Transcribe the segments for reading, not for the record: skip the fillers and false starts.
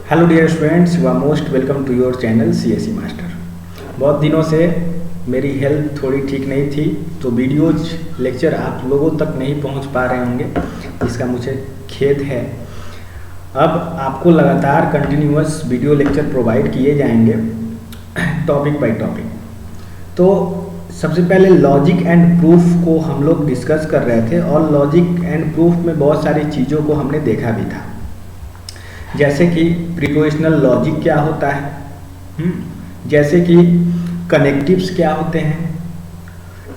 Hello dear students, you are most welcome to your channel CSE master. बहुत दिनों से मेरी हेल्थ थोड़ी ठीक नहीं थी, तो वीडियोज लेक्चर आप लोगों तक नहीं पहुंच पा रहे होंगे, इसका मुझे खेद है। अब आपको लगातार कंटिन्यूअस वीडियो लेक्चर प्रोवाइड किए जाएंगे टॉपिक बाय टॉपिक। तो सबसे पहले लॉजिक एंड प्रूफ को हम लोग डिस्कस कर रहे थे, और लॉजिक एंड प्रूफ में बहुत सारी चीज़ों को हमने देखा भी था, जैसे कि प्रीपोजिशनल लॉजिक क्या होता है, जैसे कि कनेक्टिव्स क्या होते हैं।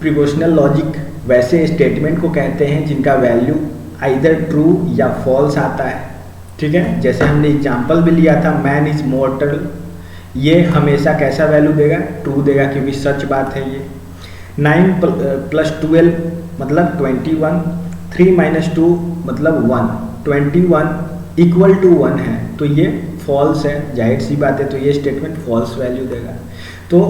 प्रीपोजिशनल लॉजिक वैसे स्टेटमेंट को कहते हैं जिनका वैल्यू आइदर ट्रू या फॉल्स आता है, ठीक है। जैसे हमने एग्जांपल भी लिया था, मैन इज मॉर्टल, ये हमेशा कैसा वैल्यू देगा? ट्रू देगा, क्योंकि सच बात है ये। 9 + 12 मतलब 21, 3 - 2 मतलब 1, 21 = 1 है, तो ये फॉल्स है, जाहिर सी बात है, तो ये स्टेटमेंट फॉल्स वैल्यू देगा। तो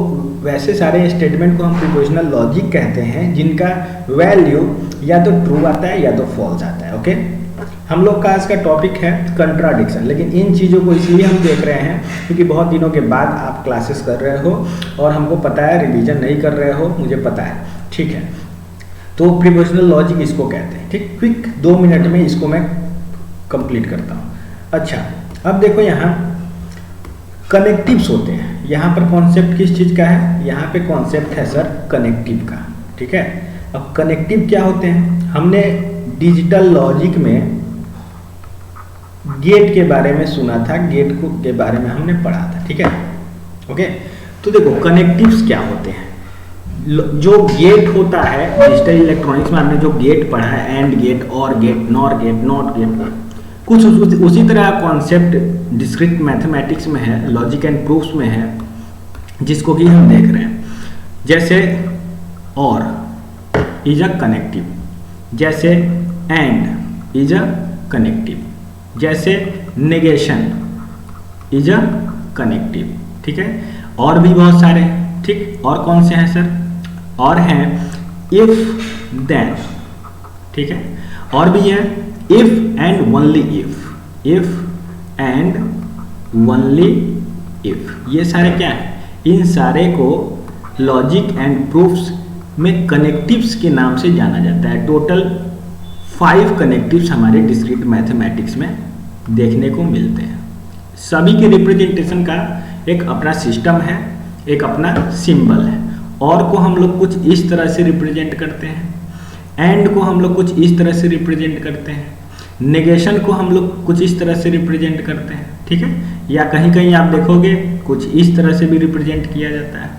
वैसे सारे स्टेटमेंट को हम प्रीपोजिशनल लॉजिक कहते हैं जिनका वैल्यू या तो ट्रू आता है या तो फॉल्स आता है। ओके, हम लोग का आज का टॉपिक है कंट्राडिक्शन, लेकिन इन चीज़ों को इसलिए हम देख रहे हैं क्योंकि बहुत दिनों के बाद आप क्लासेस कर रहे हो और हमको पता है रिवीजन नहीं कर रहे हो, मुझे पता है, ठीक है। तो प्रीपोजिशनल लॉजिक इसको कहते हैं, ठीक। क्विक 2 मिनट में इसको मैं कंप्लीट करता हूँ। अच्छा, अब देखो यहाँ कनेक्टिव्स होते हैं। यहाँ पर कॉन्सेप्ट किस चीज़ का है? यहाँ पे कॉन्सेप्ट है सर कनेक्टिव का, ठीक है। अब कनेक्टिव क्या होते हैं? हमने डिजिटल लॉजिक में गेट के बारे में सुना था, गेट को के बारे में हमने पढ़ा था, ठीक है। ओके, तो देखो कनेक्टिव्स क्या होते हैं। जो गेट होता है डिजिटल इलेक्ट्रॉनिक्स में, हमने जो गेट पढ़ा है, and gate, or gate, nor gate, not gate, कुछ उसी तरह कॉन्सेप्ट डिस्क्रीट मैथमेटिक्स में है, लॉजिक एंड प्रूफ्स में है, जिसको कि हम देख रहे हैं। जैसे और इज अ कनेक्टिव, जैसे एंड इज अ कनेक्टिव, जैसे नेगेशन इज अ कनेक्टिव, ठीक है। और भी बहुत सारे, ठीक। और कौन से हैं सर? और हैं इफ देन, ठीक है। और भी है if and only if, if and only if, ये सारे क्या है? इन सारे को लॉजिक एंड प्रूफ्स में कनेक्टिव्स के नाम से जाना जाता है। टोटल 5 कनेक्टिव्स हमारे डिस्क्रीट मैथमेटिक्स में देखने को मिलते हैं। सभी के रिप्रेजेंटेशन का एक अपना सिस्टम है, एक अपना सिंबल है। और को हम लोग कुछ इस तरह से रिप्रेजेंट करते हैं, एंड को हम लोग कुछ इस तरह से रिप्रेजेंट करते हैं, नेगेशन को हम लोग कुछ इस तरह से रिप्रेजेंट करते हैं, ठीक है। या कहीं कहीं आप देखोगे कुछ इस तरह से भी रिप्रेजेंट किया जाता है।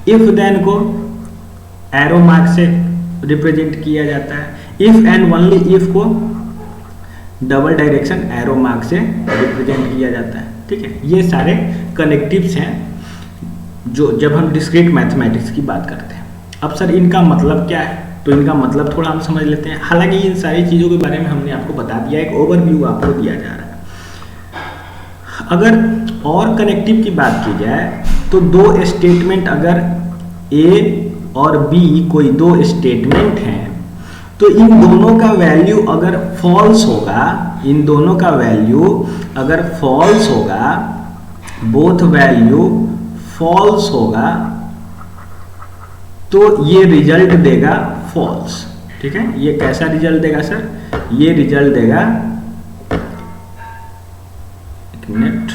इफ देन को एरो मार्क से रिप्रेजेंट किया जाता है। इफ एंड ओनली इफ को डबल डायरेक्शन एरो मार्क से रिप्रेजेंट किया जाता है, ठीक है। ये सारे कनेक्टिव्स हैं जो जब हम डिस्क्रीट मैथमेटिक्स की बात करते हैं। अब सर इनका मतलब क्या है? तो इनका मतलब थोड़ा हम समझ लेते हैं। हालांकि इन सारी चीज़ों के बारे में हमने आपको बता दिया, एक ओवरव्यू आपको दिया जा रहा है। अगर और कनेक्टिव की बात की जाए तो 2 स्टेटमेंट, अगर ए और बी कोई 2 स्टेटमेंट हैं, तो इन दोनों का वैल्यू अगर फॉल्स होगा, इन दोनों का वैल्यू अगर फॉल्स होगा, बोथ वैल्यू फॉल्स होगा, तो ये रिजल्ट देगा फॉल्स, ठीक है। ये कैसा रिजल्ट देगा सर? ये रिजल्ट देगा, एक मिनट,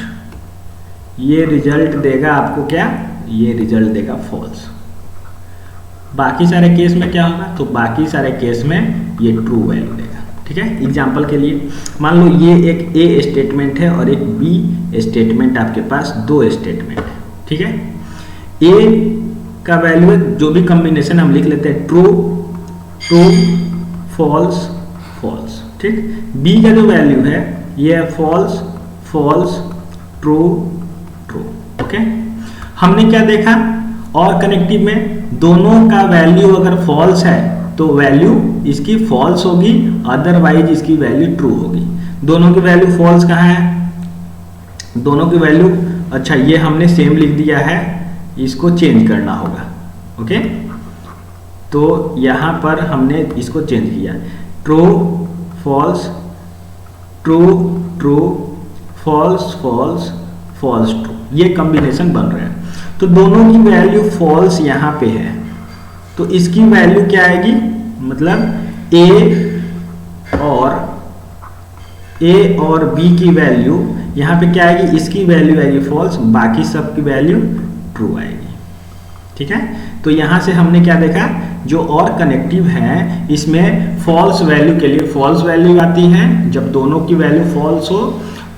ये रिजल्ट देगा आपको क्या? ये रिजल्ट देगा फॉल्स। बाकी सारे केस में क्या होगा? तो बाकी सारे केस में ये ट्रू वैल्यू देगा, ठीक है। एग्जांपल के लिए मान लो ये एक ए स्टेटमेंट है और एक बी स्टेटमेंट, आपके पास 2 स्टेटमेंट है, ठीक है। ए का वैल्यू जो भी कॉम्बिनेशन हम लिख लेते हैं, ट्रू ट्रू, फॉल्स फॉल्स, ठीक। बी का जो वैल्यू है ये है false false, true true, okay. हमने क्या देखा? और कनेक्टिव में दोनों का वैल्यू अगर फॉल्स है तो वैल्यू इसकी फॉल्स होगी, अदरवाइज इसकी वैल्यू ट्रू होगी। दोनों की वैल्यू फॉल्स कहाँ है? दोनों की वैल्यू, अच्छा ये हमने सेम लिख दिया है, इसको चेंज करना होगा, ओके। तो यहाँ पर हमने इसको चेंज किया, true false, true true false false false true, ये कॉम्बिनेशन बन रहा है। तो दोनों की वैल्यू फॉल्स यहाँ पे है, तो इसकी वैल्यू क्या आएगी, मतलब ए और बी की वैल्यू यहाँ पे क्या आएगी, इसकी वैल्यू आएगी फॉल्स, बाकी सब की वैल्यू ट्रू आएगी। ठीक है, तो यहाँ से हमने क्या देखा, जो और कनेक्टिव है इसमें फॉल्स वैल्यू के लिए फॉल्स वैल्यू आती है जब दोनों की वैल्यू फॉल्स हो,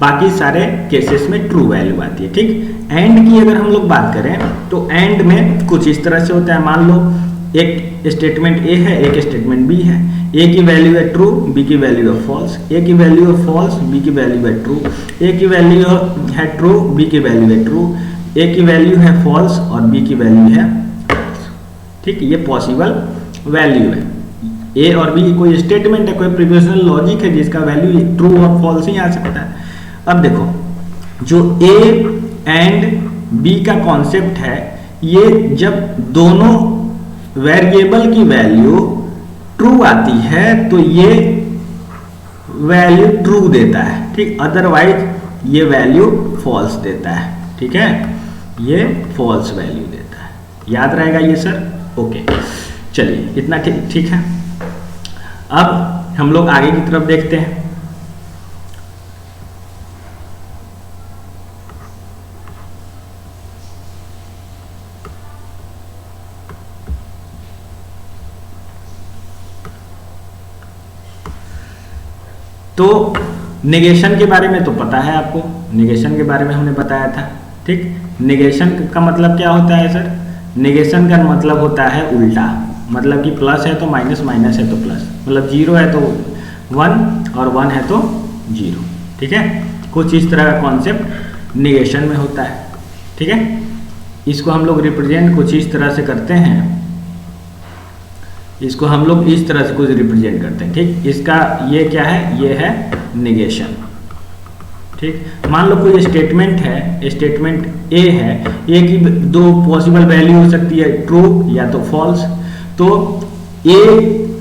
बाकी सारे केसेस में ट्रू वैल्यू आती है। ठीक, एंड की अगर हम लोग बात करें तो एंड में कुछ इस तरह से होता है, मान लो एक स्टेटमेंट ए है, एक स्टेटमेंट बी है, ए की वैल्यू है ट्रू, बी की वैल्यू है फॉल्स, ए की वैल्यू है फॉल्स, बी की वैल्यू है ट्रू, ए की वैल्यू है ट्रू, बी की वैल्यू है ट्रू, ए की वैल्यू है फॉल्स और बी की वैल्यू है फॉल्स। ठीक, ये पॉसिबल वैल्यू है। ए और बी कोई स्टेटमेंट है, कोई प्रिपोजिशनल लॉजिक है जिसका वैल्यू ट्रू और फॉल्स ही आ सकता है। अब देखो, जो ए एंड बी का कॉन्सेप्ट है, ये जब दोनों वेरिएबल की वैल्यू ट्रू आती है तो ये वैल्यू ट्रू देता है। ठीक, अदरवाइज ये वैल्यू फॉल्स देता है। ठीक है, ये फॉल्स वैल्यू देता है, याद रहेगा ये सर। ओके, चलिए इतना ठीक है। अब हम लोग आगे की तरफ देखते हैं। तो नेगेशन के बारे में तो पता है आपको, नेगेशन के बारे में हमने बताया था। ठीक, नेगेशन का मतलब क्या होता है सर, नेगेशन का मतलब होता है उल्टा, मतलब कि प्लस है तो माइनस, माइनस है तो प्लस, मतलब जीरो है तो वन और वन है तो जीरो। ठीक है, कुछ इस तरह का कॉन्सेप्ट नेगेशन में होता है। ठीक है, इसको हम लोग रिप्रेजेंट कुछ इस तरह से करते हैं, इसको हम लोग इस तरह से कुछ रिप्रेजेंट करते हैं। ठीक, इसका ये क्या है, ये है नेगेशन। ठीक, मान लो कोई स्टेटमेंट है, स्टेटमेंट ए है, ए की दो पॉसिबल वैल्यू हो सकती है, ट्रू या तो फॉल्स। तो ए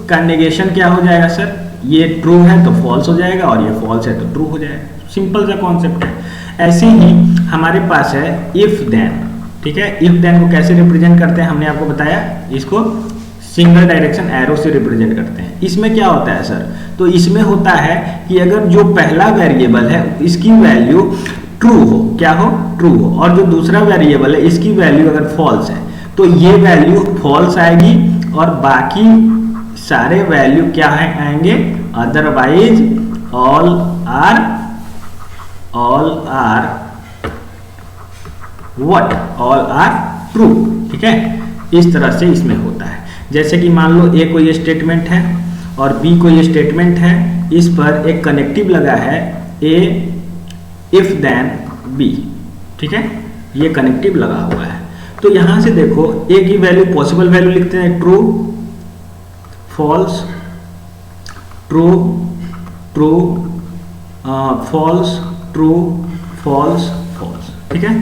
का नेगेशन क्या हो जाएगा सर, ये ट्रू है तो फॉल्स हो जाएगा और ये फॉल्स है तो ट्रू हो जाएगा। सिंपल सा कॉन्सेप्ट है। ऐसे ही हमारे पास है इफ देन। ठीक है, इफ देन को कैसे रिप्रेजेंट करते हैं हमने आपको बताया, इसको सिंगल डायरेक्शन एरो से रिप्रेजेंट करते हैं। इसमें क्या होता है सर, तो इसमें होता है कि अगर जो पहला वेरिएबल है इसकी वैल्यू ट्रू हो, क्या हो, ट्रू हो, और जो दूसरा वेरिएबल है इसकी वैल्यू अगर फॉल्स है तो ये वैल्यू फॉल्स आएगी और बाकी सारे वैल्यू क्या है आएंगे, otherwise all are what, all are true. ठीक है, इस तरह से इसमें होता है। जैसे कि मान लो ए कोई स्टेटमेंट है और बी कोई स्टेटमेंट है, इस पर एक कनेक्टिव लगा है ए इफ देन बी। ठीक है, ये कनेक्टिव लगा हुआ है। तो यहां से देखो, ए की वैल्यू पॉसिबल वैल्यू लिखते हैं true false, true true false, true false false. ठीक है,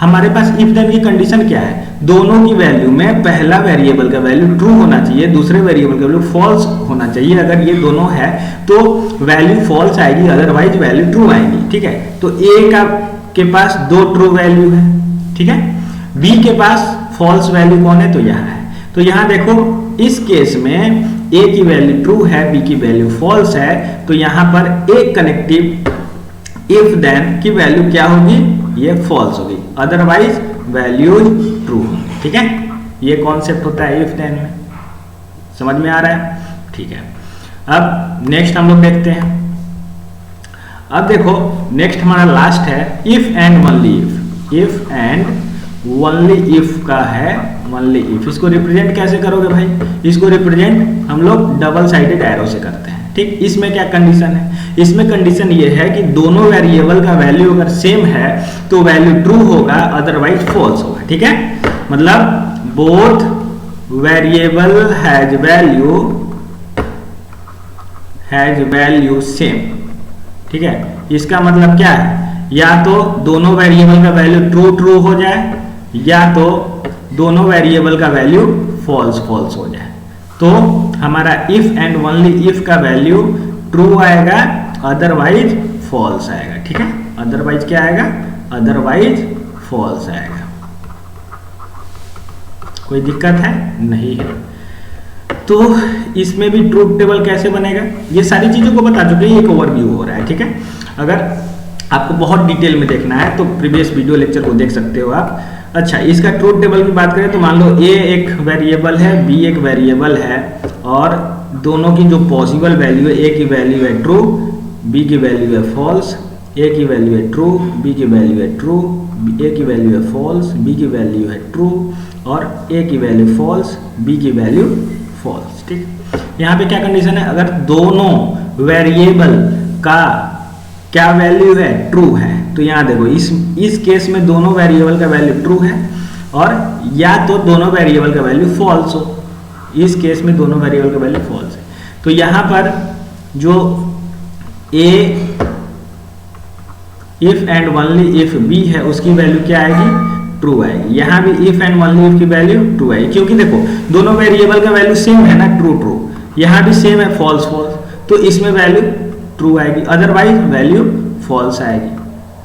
हमारे पास इफ देन की कंडीशन क्या है, दोनों की वैल्यू में पहला वेरिएबल का वैल्यू ट्रू होना चाहिए, दूसरे वेरिएबल का वैल्यू फॉल्स होना चाहिए। अगर ये दोनों है तो वैल्यू फॉल्स आएगी, अदरवाइज वैल्यू ट्रू आएगी। ठीक है, तो ए के पास दो ट्रू वैल्यू है। ठीक है, बी के पास फॉल्स वैल्यू कौन है, तो यहाँ है। तो यहाँ देखो, इस केस में ए की वैल्यू ट्रू है, बी की वैल्यू फॉल्स है, तो यहाँ पर एक कनेक्टिव इफ देन की वैल्यू क्या होगी, ये फॉल्स होगी, अदरवाइज वैल्यूज ट्रू होंगे। ठीक है, ये कॉन्सेप्ट होता है इफ देन में। समझ में आ रहा है? ठीक है, अब नेक्स्ट हम लोग देखते हैं। अब देखो, नेक्स्ट हमारा लास्ट है if and only if. If and only if का है ओनली इफ। इसको रिप्रेजेंट कैसे करोगे भाई, इसको रिप्रेजेंट हम लोग डबल साइडेड एरो से करते हैं। ठीक, इसमें क्या कंडीशन है, इसमें कंडीशन ये है कि दोनों वेरिएबल का वैल्यू अगर सेम है तो वैल्यू ट्रू होगा, अदरवाइज फॉल्स होगा। ठीक है, मतलब both variable has value same. ठीक है, इसका मतलब क्या है, या तो दोनों वेरिएबल का वैल्यू ट्रू हो जाए या तो दोनों वेरिएबल का वैल्यू फॉल्स हो जाए। तो हमारा इफ एंड ओनली इफ का वैल्यू ट्रू आएगा, अदरवाइज फॉल्स आएगा। ठीक है, अदरवाइज क्या आएगा, अदरवाइज फॉल्स आएगा। कोई दिक्कत है? नहीं है। तो इसमें भी ट्रूथ टेबल कैसे बनेगा, ये सारी चीजों को बता चुके हैं, एक ओवरव्यू हो रहा है, ठीक है। अगर आपको बहुत डिटेल में देखना है तो प्रीवियस वीडियो लेक्चर को देख सकते हो आप। अच्छा, इसका ट्रूथ टेबल की बात करें तो मान लो ए एक वेरिएबल है, बी एक वेरिएबल है, और दोनों की जो पॉसिबल वैल्यू है, ए की वैल्यू है ट्रू, बी की वैल्यू है फॉल्स, ए की वैल्यू है ट्रू, बी की वैल्यू है ट्रू, ए की वैल्यू है फॉल्स, बी की वैल्यू है ट्रू, और ए की वैल्यू फॉल्स, बी की वैल्यू फॉल्स। ठीक, यहाँ पे क्या कंडीशन है, अगर दोनों वेरिएबल का क्या वैल्यू है, ट्रू है, तो यहाँ देखो इस केस में दोनों वेरिएबल का वैल्यू ट्रू है, और या तो दोनों वेरिएबल का वैल्यू फॉल्स हो, इस केस में दोनों वेरिएबल का वैल्यू फॉल्स है। तो यहाँ पर जो A if and only if B है उसकी वैल्यू क्या आएगी, ट्रू आएगी। यहाँ भी इफ एंड ओनली इफ की वैल्यू ट्रू आएगी, क्योंकि देखो दोनों वेरिएबल का वैल्यू सेम है ना, ट्रू ट्रू, यहाँ भी सेम है फॉल्स फॉल्स, तो इसमें वैल्यू ट्रू आएगी, अदरवाइज वैल्यू फॉल्स आएगी।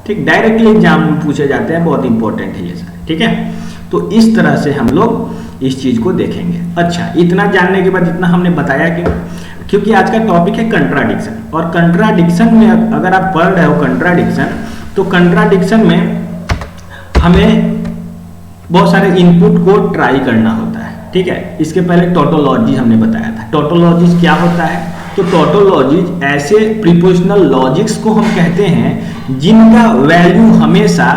ठीक, डायरेक्टली एग्जाम में पूछे जाते हैं, बहुत इंपॉर्टेंट है ये सारे, ठीक है। तो इस तरह से हम लोग इस चीज को देखेंगे। अच्छा, इतना जानने के बाद इतना हमने बताया क्यों, क्योंकि आज का टॉपिक है कंट्राडिक्शन, और कंट्राडिक्शन में अगर आप पढ़ रहे हो कंट्राडिक्शन, तो कंट्राडिक्शन में हमें बहुत सारे इनपुट को ट्राई करना होता है, ठीक है। इसके पहले टोटोलॉजी हमने बताया था। टोटोलॉजी क्या होता है, तो टोटोलॉजी ऐसे प्रीपोजिशनल लॉजिक्स को हम कहते हैं जिनका वैल्यू हमेशा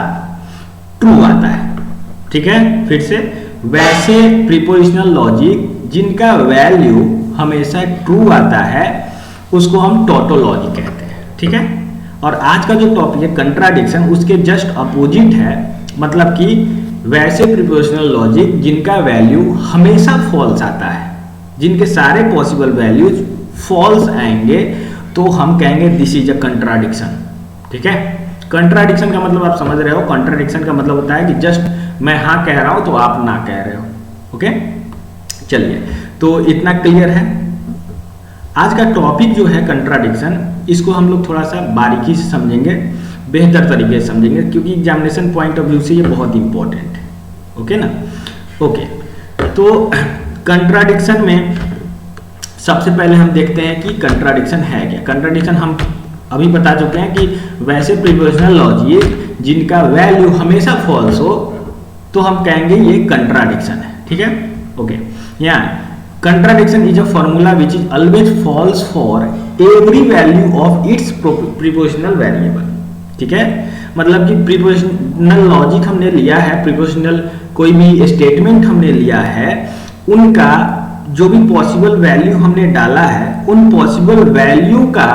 ट्रू आता है, ठीक है। फिर से, वैसे प्रीपोजिशनल लॉजिक जिनका वैल्यू हमेशा ट्रू आता है उसको हम टोटोलॉजी कहते हैं, ठीक है। और आज का जो टॉपिक है कंट्राडिक्शन, उसके जस्ट अपोजिट है, मतलब कि वैसे प्रीपोजिशनल लॉजिक जिनका वैल्यू हमेशा फॉल्स आता है, जिनके सारे पॉसिबल वैल्यूज फॉल्स आएंगे, तो हम कहेंगे दिस इज अ कंट्राडिक्शन, ठीक है। कंट्राडिक्शन का मतलब आप समझ रहे हो, कंट्राडिक्शन का मतलब होता है कि जस्ट मैं हाँ कह रहा हूं तो आप ना कह रहे हो, ओके। चलिए, तो इतना क्लियर है। आज का टॉपिक जो है कंट्राडिक्शन, इसको हम लोग थोड़ा सा बारीकी से समझेंगे, बेहतर तरीके से समझेंगे, क्योंकि एग्जामिनेशन पॉइंट ऑफ व्यू से ये बहुत इंपॉर्टेंट है, ओके ना। ओके, तो कंट्राडिक्शन में सबसे पहले हम देखते हैं कि कंट्राडिक्शन है क्या। कंट्राडिक्शन हम अभी बता चुके हैं कि वैसे प्रीपोजिशनल लॉजिक जिनका वैल्यू हमेशा फॉल्स हो तो हम कहेंगे ये कंट्राडिक्शन है, ठीक है। ओके, यहाँ contradiction is a formula which is always false for every value of its prepositional variable, ठीक है। मतलब कि प्रीपोजिशनल लॉजिक हमने लिया है, प्रीपोजिशनल कोई भी स्टेटमेंट हमने लिया है, उनका जो भी पॉसिबल वैल्यू हमने डाला है, उन पॉसिबल वैल्यू का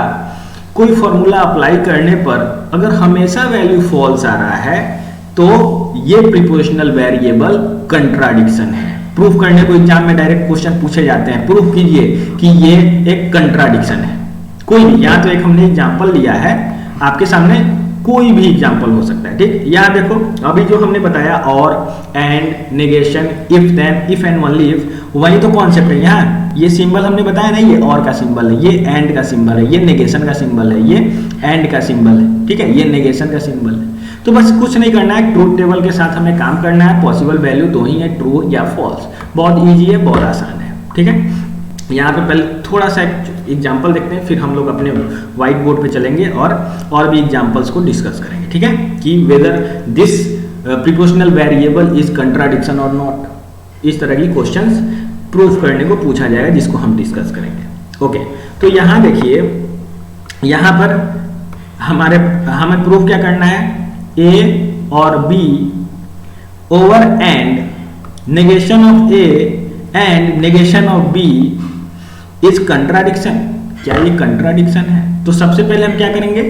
कोई फॉर्मूला अप्लाई करने पर अगर हमेशा वैल्यू फॉल्स आ रहा है तो ये प्रीपोजिशनल वेरिएबल कंट्राडिक्शन है। प्रूफ करने को एग्जाम में डायरेक्ट क्वेश्चन पूछे जाते हैं, प्रूफ कीजिए कि ये एक कंट्राडिक्शन है। कोई भी, यहाँ तो एक हमने एग्जांपल लिया है, आपके सामने कोई भी एग्जांपल हो सकता है, ठीक। यहाँ देखो, अभी जो हमने बताया or, and, negation, if then, if and only if, वही तो कॉन्सेप्ट है। यहाँ ये सिंबल हमने बताया ना, ये और का सिंबल है, ये एंड का सिंबल है, ये नेगेशन का सिंबल है, ये एंड का सिंबल है, ठीक है, ये नेगेशन का सिंबल है। तो बस कुछ नहीं करना है, ट्रूथ टेबल के साथ हमें काम करना है। पॉसिबल वैल्यू दो ही है, ट्रू या फॉल्स। बहुत इजी है, बहुत आसान है, ठीक है। यहाँ पे पहले थोड़ा सा एग्जांपल देखते हैं, फिर हम लोग अपने व्हाइट बोर्ड पे चलेंगे और भी एग्जांपल्स को डिस्कस करेंगे, ठीक है, कि whether this prepositional variable is contradiction और नॉट। इस तरह की क्वेश्चंस प्रूफ करने को पूछा जाएगा, जिसको हम डिस्कस करेंगे। ओके, तो यहाँ देखिए, यहाँ पर हमें प्रूफ क्या करना है, ए और B over and negation of A and negation of B is contradiction. क्या ये कंट्राडिक्शन है? तो सबसे पहले हम क्या करेंगे,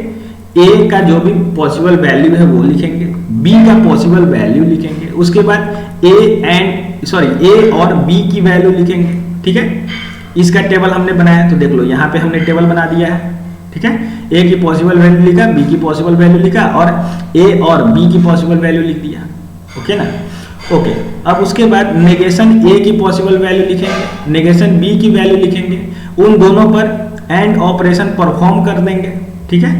ए का जो भी पॉसिबल वैल्यू है वो लिखेंगे, बी का पॉसिबल वैल्यू लिखेंगे, उसके बाद ए और बी की वैल्यू लिखेंगे, ठीक है। इसका टेबल हमने बनाया, तो देख लो यहाँ पे हमने टेबल बना दिया है, ठीक है। ए की पॉसिबल वैल्यू लिखा, बी की पॉसिबल वैल्यू लिखा, और ए और बी की पॉसिबल वैल्यू लिख दिया, ओके ना। ओके, अब उसके बाद नेगेशन ए की पॉसिबल वैल्यू लिखेंगे, नेगेशन बी की वैल्यू लिखेंगे, उन दोनों पर एंड ऑपरेशन परफॉर्म कर देंगे, ठीक है।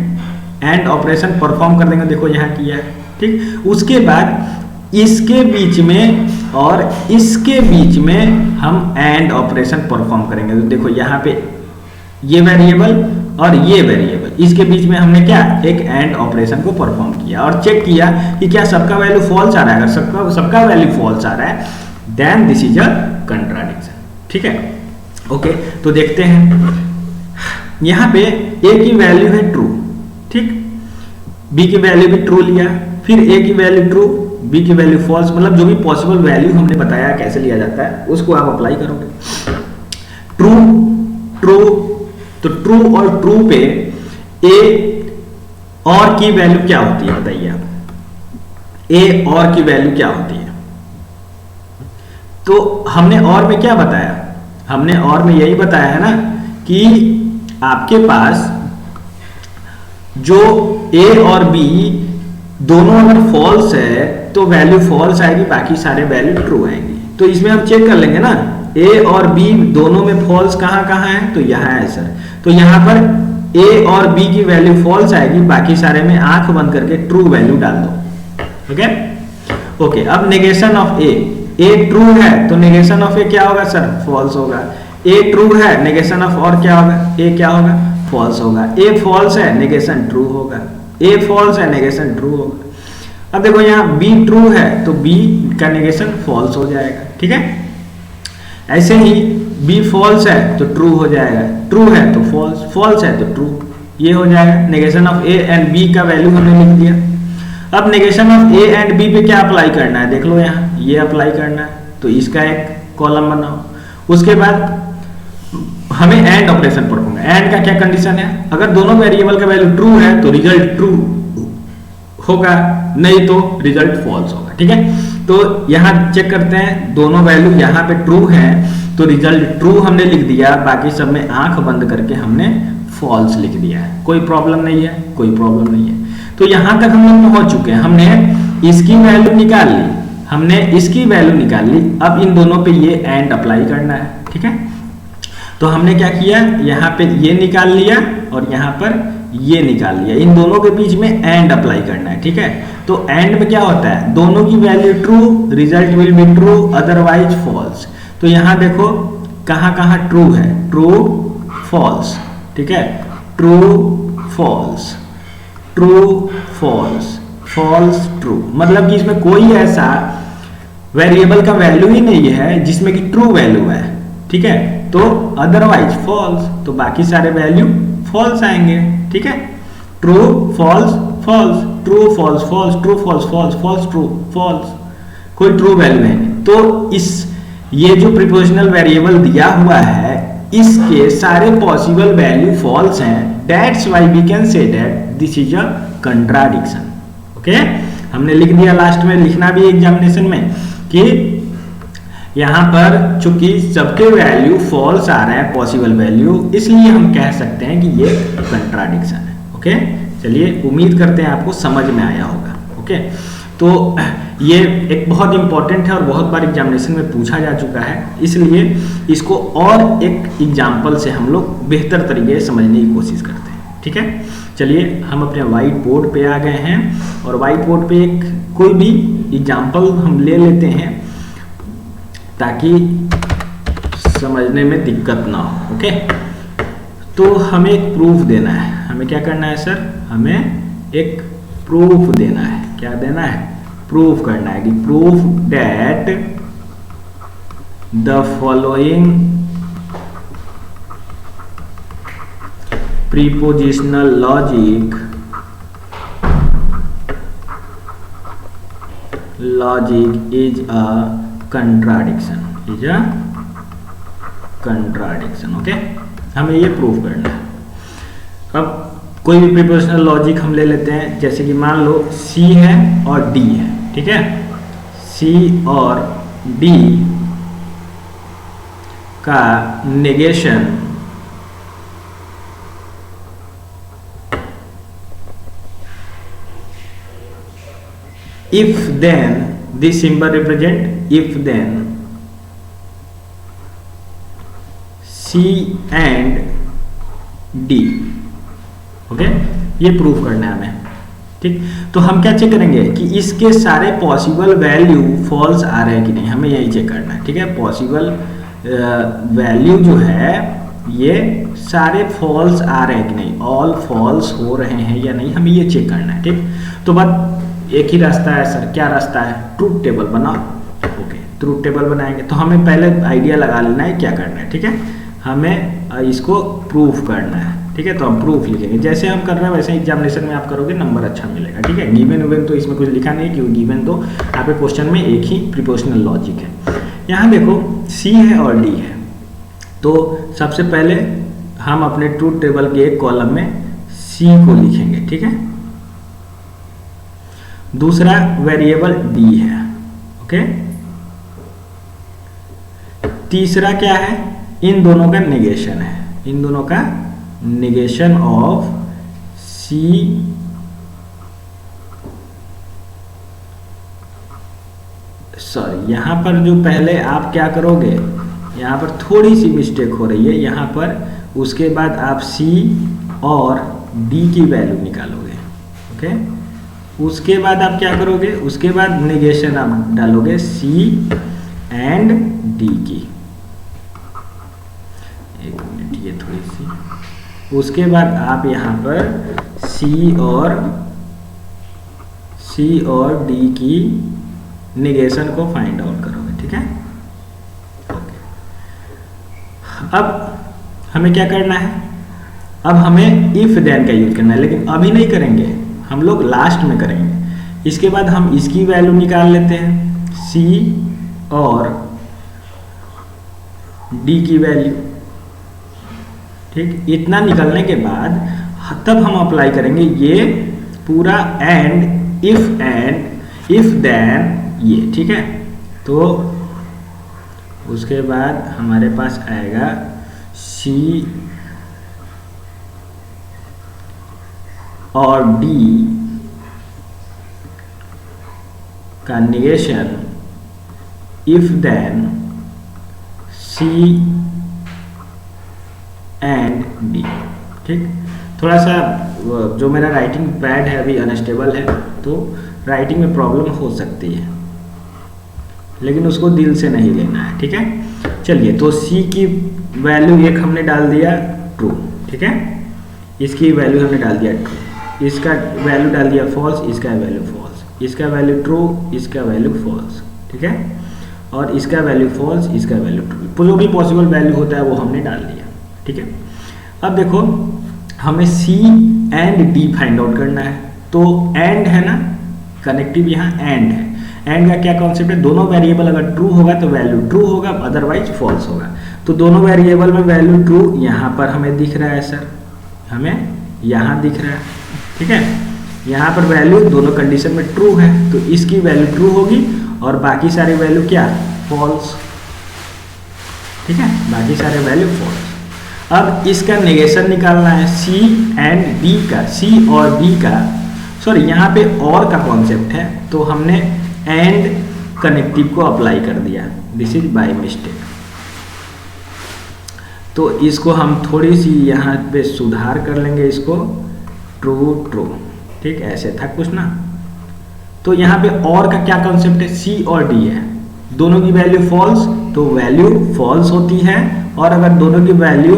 एंड ऑपरेशन परफॉर्म कर देंगे, देखो यहाँ किया है, ठीक। उसके बाद इसके बीच में और इसके बीच में हम एंड ऑपरेशन परफॉर्म करेंगे। तो देखो यहाँ पे ये वेरिएबल और ये वेरिएबल, इसके बीच में हमने क्या एक एंड ऑपरेशन को परफॉर्म किया और चेक किया कि क्या सबका वैल्यू फॉल्स आ रहा है। अगर सबका वैल्यू फॉल्स आ रहा है then this is a contradiction, ठीक है। ओके, तो देखते हैं यहाँ पे ए की वैल्यू है ट्रू, ठीक, बी की वैल्यू भी ट्रू लिया, फिर ए की वैल्यू ट्रू, बी की वैल्यू फॉल्स, मतलब जो भी पॉसिबल वैल्यू हमने बताया कैसे लिया जाता है उसको आप अप्लाई करोगे। ट्रू ट्रू, तो ट्रू और ट्रू पे ए और की वैल्यू क्या होती है बताइए आप, ए और की वैल्यू क्या होती है। तो हमने और में क्या बताया, हमने और में यही बताया है ना कि आपके पास जो ए और बी दोनों अगर फॉल्स है तो वैल्यू फॉल्स आएगी, बाकी सारे वैल्यू ट्रू आएंगी। तो इसमें हम चेक कर लेंगे ना ए और बी दोनों में फॉल्स कहाँ कहाँ है, तो यहाँ है सर। तो यहाँ पर ए और बी की वैल्यू फॉल्स आएगी, बाकी सारे में आंख बंद करके ट्रू वैल्यू डाल दो। ओके ओके, अब नेगेशन ऑफ ए ट्रू है तो नेगेशन ऑफ ए क्या होगा सर, फॉल्स होगा। ए ट्रू है, नेगेशन ऑफ और क्या होगा, ए क्या होगा, फॉल्स होगा। ए फॉल्स है, नेगेशन ट्रू होगा। ए फॉल्स है, नेगेशन ट्रू होगा। अब देखो यहाँ बी ट्रू है तो बी का नेगेशन फॉल्स हो जाएगा, ठीक है। ऐसे ही बी फॉल्स है तो ट्रू हो जाएगा, ट्रू है तो फॉल्स, फॉल्स है तो ट्रू, ये हो जाएगा। Negation of A and B का वैल्यू हमने लिख दिया। अब negation of A and B पे क्या अप्लाई करना है, देख लो यहाँ ये अप्लाई करना है, तो इसका एक कॉलम बनाओ। उसके बाद हमें एंड ऑपरेशन परफॉर्म, एंड का क्या कंडीशन है, अगर दोनों वेरिएबल का वैल्यू ट्रू है तो रिजल्ट ट्रू होगा, नहीं तो रिजल्ट फॉल्स होगा, ठीक है। तो यहाँ चेक करते हैं, दोनों वैल्यू यहाँ पे ट्रू है तो रिजल्ट ट्रू हमने लिख दिया, बाकी सब में आंख बंद करके हमने फॉल्स लिख दिया है। कोई प्रॉब्लम नहीं है, कोई प्रॉब्लम नहीं है। तो यहाँ तक हम लोग पहुंच चुके हैं, हमने इसकी वैल्यू निकाल ली, हमने इसकी वैल्यू निकाल ली। अब इन दोनों पे ये एंड अप्लाई करना है, ठीक है। तो हमने क्या किया, यहाँ पे ये निकाल लिया और यहाँ पर ये निकाल लिया, इन दोनों के बीच में एंड अप्लाई करना है, ठीक है। तो एंड में क्या होता है, दोनों की value true, result will be true, otherwise false. तो यहाँ देखो कहाँ कहाँ ट्रू है, ट्रू फॉल्स, ठीक है, true false, true false, false true, मतलब कि इसमें कोई ऐसा वेरिएबल का वैल्यू ही नहीं है जिसमें कि ट्रू वैल्यू है, ठीक है। तो अदरवाइज फॉल्स, तो बाकी सारे वैल्यू फॉल्स आएंगे, ठीक है। True false false, true false false, true false false, false true false, कोई ट्रू वैल्यू नहीं। तो इस ये जो प्रीपोजिशनल वेरिएबल दिया हुआ है इसके सारे पॉसिबल वैल्यू फॉल्स हैं, that's why we can say that this is a contradiction. Okay, हमने लिख दिया, लास्ट में लिखना भी एग्जामिनेशन में कि यहाँ पर चूंकि सबके वैल्यू फॉल्स आ रहे हैं पॉसिबल वैल्यू, इसलिए हम कह सकते हैं कि ये कंट्राडिक्शन है। ओके, चलिए उम्मीद करते हैं आपको समझ में आया होगा। ओके, तो ये एक बहुत इंपॉर्टेंट है और बहुत बार एग्जामिनेशन में पूछा जा चुका है, इसलिए इसको और एक एग्जाम्पल से हम लोग बेहतर तरीके से समझने की कोशिश करते हैं। ठीक है, चलिए हम अपने वाइट बोर्ड पे आ गए हैं और वाइट बोर्ड पे एक कोई भी एग्जाम्पल हम ले लेते हैं ताकि समझने में दिक्कत ना हो। ओके, तो हमें एक प्रूफ देना है, हमें क्या करना है सर, हमें एक प्रूफ देना है। क्या देना है, प्रूफ करना है कि proof that the following prepositional logic is a contradiction, is a contradiction. Okay, हमें ये प्रूफ करना है। अब कोई भी प्रीपोजिशनल लॉजिक हम ले लेते हैं, जैसे कि मान लो C है और D है, ठीक है, C और D का negation if then, this symbol represent if then C and D। Okay, ये प्रूफ करना है हमें, ठीक। तो हम क्या चेक करेंगे कि इसके सारे पॉसिबल वैल्यू फॉल्स आ रहे हैं कि नहीं, हमें यही चेक करना है, ठीक है। पॉसिबल वैल्यू जो है ये सारे फॉल्स आ रहे हैं कि नहीं, ऑल फॉल्स हो रहे हैं या नहीं, हमें ये चेक करना है, ठीक। तो बस एक ही रास्ता है सर, क्या रास्ता है, ट्रूथ टेबल बनाओ। ओके, ट्रूथ टेबल बनाएंगे तो हमें पहले आइडिया लगा लेना है क्या करना है, ठीक है। हमें इसको प्रूफ करना है, ठीक है। तो हम प्रूफ लिखेंगे, जैसे हम कर रहे हैं वैसे एग्जामिनेशन में आप करोगे नंबर अच्छा मिलेगा, ठीक है। गिवन विवन तो इसमें कुछ लिखा नहीं है, क्योंकि गिवन तो यहाँ पे क्वेश्चन में एक ही प्रीपोजिशनल लॉजिक है। यहाँ देखो सी है और डी है, तो सबसे पहले हम अपने ट्रूथ टेबल के एक कॉलम में सी को लिखेंगे, ठीक है। दूसरा वेरिएबल डी है, ओके। तीसरा क्या है, इन दोनों का नेगेशन है, इन दोनों का नेगेशन ऑफ सी सॉरी, यहां पर जो पहले आप क्या करोगे, यहां पर थोड़ी सी मिस्टेक हो रही है, यहां पर उसके बाद आप सी और डी की वैल्यू निकालोगे, ओके। उसके बाद आप क्या करोगे, उसके बाद नेगेशन आप डालोगे सी एंड डी की, एक मिनट ये थोड़ी सी, उसके बाद आप यहाँ पर सी और डी की नेगेशन को फाइंड आउट करोगे, ठीक है। ओके, अब हमें क्या करना है, अब हमें इफ देन का यूज करना है, लेकिन अभी नहीं करेंगे, हम लोग लास्ट में करेंगे। इसके बाद हम इसकी वैल्यू निकाल लेते हैं, सी और डी की वैल्यू, ठीक। इतना निकलने के बाद तब हम अप्लाई करेंगे ये पूरा एंड इफ देन ये, ठीक है। तो उसके बाद हमारे पास आएगा सी और डी का negation if then C and D, ठीक। थोड़ा सा जो मेरा राइटिंग पैड है अभी अनस्टेबल है, तो राइटिंग में प्रॉब्लम हो सकती है, लेकिन उसको दिल से नहीं लेना है, ठीक है। चलिए, तो सी की वैल्यू एक हमने डाल दिया ट्रू, ठीक है। इसकी वैल्यू हमने डाल दिया ट्रू, इसका वैल्यू डाल दिया फॉल्स, इसका वैल्यू फॉल्स, इसका वैल्यू ट्रू, इसका वैल्यू फॉल्स, ठीक है। और इसका वैल्यू फॉल्स, इसका वैल्यू ट्रू, जो भी पॉसिबल वैल्यू होता है वो हमने डाल दिया, ठीक है। अब देखो हमें सी एंड डी फाइंड आउट करना है, तो एंड है ना, कनेक्टिव यहाँ एंड है। एंड का क्या कॉन्सेप्ट है, दोनों वेरिएबल अगर ट्रू होगा तो वैल्यू ट्रू होगा, अदरवाइज फॉल्स होगा। तो दोनों वेरिएबल में वैल्यू ट्रू यहाँ पर हमें दिख रहा है सर, हमें यहाँ दिख रहा है, ठीक है। यहाँ पर वैल्यू दोनों कंडीशन में ट्रू है, तो इसकी वैल्यू ट्रू होगी और बाकी सारे वैल्यू क्या, फॉल्स, ठीक है। बाकी सारे वैल्यू फॉल्स। अब इसका नेगेशन निकालना है सी एंड डी का, सी और डी का, सॉरी यहाँ पे और का कॉन्सेप्ट है, तो हमने एंड कनेक्टिव को अप्लाई कर दिया, दिस इज बाय मिस्टेक। तो इसको हम थोड़ी सी यहाँ पे सुधार कर लेंगे, इसको ट्रू ट्रू, ठीक, ऐसे था कुछ ना। तो यहाँ पे और का क्या कॉन्सेप्ट है, सी और डी है, दोनों की वैल्यू फॉल्स तो वैल्यू फॉल्स होती है, और अगर दोनों की वैल्यू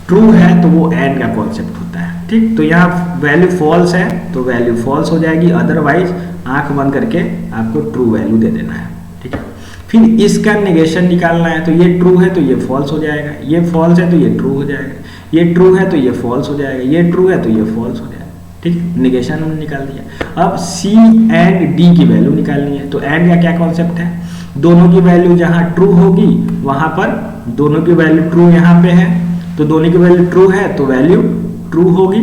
ट्रू है तो वो एंड का कॉन्सेप्ट होता है, ठीक। तो यहाँ वैल्यू फॉल्स है तो वैल्यू फॉल्स हो जाएगी, अदरवाइज आंख बंद करके आपको ट्रू वैल्यू दे देना है, ठीक है। फिर इसका नेगेशन निकालना है, तो ये ट्रू है तो ये फॉल्स हो जाएगा, ये फॉल्स है तो ये ट्रू हो जाएगा, ये ट्रू है तो ये फॉल्स हो जाएगा, ये ट्रू है तो ये फॉल्स हो जाएगा, ठीक। नेगेशन हमने निकाल दिया। अब सी एंड डी की वैल्यू निकालनी है, तो एंड का क्या कॉन्सेप्ट है, दोनों की वैल्यू जहां ट्रू होगी वहां पर दोनों की वैल्यू ट्रू यहाँ पे है, तो दोनों की वैल्यू ट्रू है तो वैल्यू ट्रू होगी,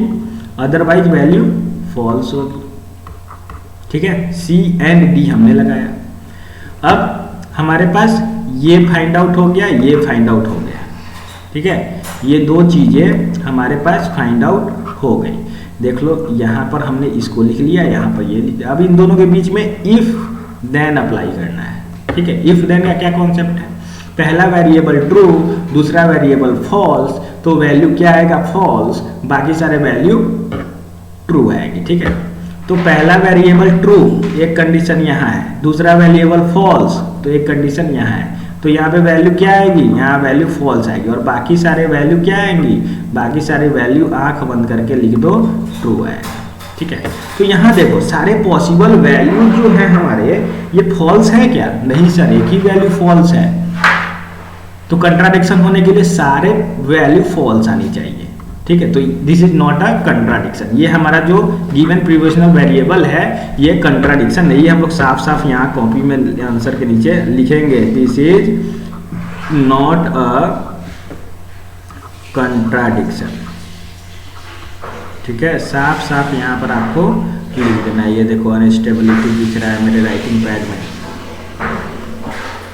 अदरवाइज वैल्यू फॉल्स होगी, ठीक है। सी एंड डी हमने लगाया। अब हमारे पास ये फाइंड आउट हो गया, ये फाइंड आउट हो गया, ठीक है। ये दो चीजें हमारे पास फाइंड आउट हो गई। देख लो यहाँ पर हमने इसको लिख लिया, यहाँ पर ये लिख लिया। अब इन दोनों के बीच में इफ देन अप्लाई करना है, ठीक है। इफ देन का क्या कॉन्सेप्ट है, पहला वेरिएबल ट्रू, दूसरा वेरिएबल फॉल्स, तो वैल्यू क्या आएगा, फॉल्स, बाकी सारे वैल्यू ट्रू आएगी। ठीक है, तो पहला वेरिएबल ट्रू, एक कंडीशन यहाँ है, दूसरा वेरिएबल फॉल्स, तो एक कंडीशन यहाँ है, तो यहाँ पे वैल्यू क्या आएगी, यहाँ वैल्यू फॉल्स आएगी, और बाकी सारे वैल्यू क्या आएंगी, बाकी सारे वैल्यू आंख बंद करके लिख दो ट्रू आएगा। ठीक है, तो यहाँ देखो सारे पॉसिबल वैल्यू जो है हमारे ये फॉल्स है क्या, नहीं सर, एक ही वैल्यू फॉल्स है, तो कंट्राडिक्शन होने के लिए सारे वैल्यू फॉल्स आनी चाहिए। ठीक है, तो this is not a contradiction, ये हमारा जो गिवन प्रिपोजिशनल वेरिएबल है ये कंट्राडिक्शन नहीं है। हम लोग साफ साफ यहाँ कॉपी में आंसर के नीचे लिखेंगे this is not a contradiction. ठीक है, साफ साफ यहाँ पर आपको लिख देना है। ये देखो अनस्टेबिलिटी दिख रहा है मेरे राइटिंग पैड में।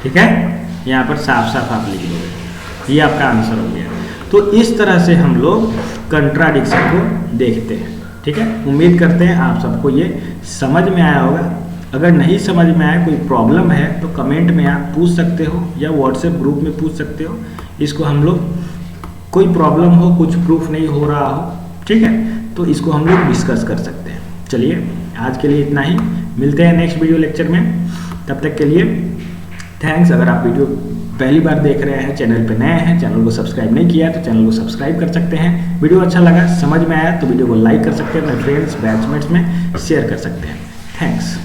ठीक है, यहाँ पर साफ साफ आप लिख दोगे, ये आपका आंसर हो गया। तो इस तरह से हम लोग कंट्राडिक्शन को देखते हैं। ठीक है, उम्मीद करते हैं आप सबको ये समझ में आया होगा। अगर नहीं समझ में आया, कोई प्रॉब्लम है तो कमेंट में आप पूछ सकते हो या व्हाट्सएप ग्रुप में पूछ सकते हो। इसको हम लोग कोई प्रॉब्लम हो, कुछ प्रूफ नहीं हो रहा हो, ठीक है, तो इसको हम लोग डिस्कस कर सकते हैं। चलिए आज के लिए इतना ही, मिलते हैं नेक्स्ट वीडियो लेक्चर में, तब तक के लिए थैंक्स। अगर आप वीडियो पहली बार देख रहे हैं, चैनल पे नए हैं, चैनल को सब्सक्राइब नहीं किया तो चैनल को सब्सक्राइब कर सकते हैं। वीडियो अच्छा लगा, समझ में आया तो वीडियो को लाइक कर सकते हैं, अपने फ्रेंड्स बैचमेट्स में शेयर कर सकते हैं। थैंक्स।